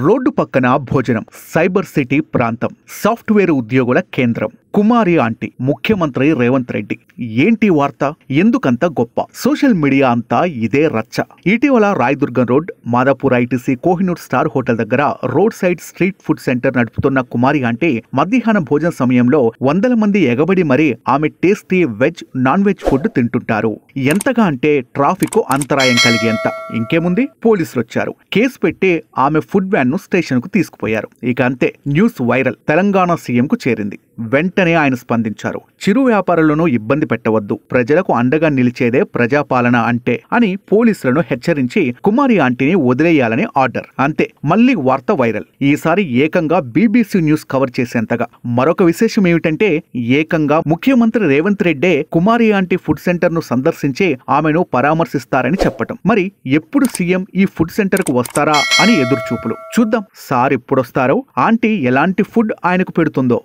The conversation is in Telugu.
రోడ్డు పక్కన భోజనం, సైబర్ సిటీ ప్రాంతం, సాఫ్ట్వేర్ ఉద్యోగుల కేంద్రం. కుమారి ఆంటీ ముఖ్యమంత్రి రేవంత్ రెడ్డి. ఏంటి వార్త? ఎందుకంత గొప్ప? సోషల్ మీడియా అంతా ఇదే రచ్చ. ఇటీవల Rayadurgam road, Madhapur ITC Kohinoor star hotel దగ్గర road side street food centre నడుపుతున్న కుమారి ఆంటీ మధ్యాహ్నం భోజన సమయంలో వందల మంది ఎగబడి మరీ ఆమె tasty veg, non veg food తింటుంటారు. ఎంతగా అంటే ట్రాఫిక్ అంతరాయం కలిగేంత. ఇంకేముంది, పోలీసులు వచ్చారు, కేసు పెట్టి ఆమె ఫుడ్ వ్యాన్ ను స్టేషన్ కు తీసుకుపోయారు. ఇక అంతే, న్యూస్ వైరల్. తెలంగాణ సీఎం కు చేరింది. వెంటనే ఆయన స్పందించారు. చిరు వ్యాపారులను ఇబ్బంది పెట్టవద్దు, ప్రజలకు అండగా నిలిచేదే ప్రజాపాలన అంటే అని పోలీసులను హెచ్చరించి కుమారి ఆంటీని వదిలేయాలని ఆర్డర్. అంతే, మళ్లీ వార్త వైరల్. ఈసారి ఏకంగా బీబీసీ న్యూస్ కవర్ చేసేంతగా. మరొక విశేషం ఏమిటంటే, ఏకంగా ముఖ్యమంత్రి రేవంత్ రెడ్డే కుమారి ఆంటీ ఫుడ్ సెంటర్ ను సందర్శించి ఆమెను పరామర్శిస్తారని చెప్పటం. మరి ఎప్పుడు సీఎం ఈ ఫుడ్ సెంటర్ కు వస్తారా అని ఎదురుచూపులు. చూద్దాం సార్ ఎప్పుడొస్తారో, ఆంటీ ఎలాంటి ఫుడ్ ఆయనకు పెడుతుందో.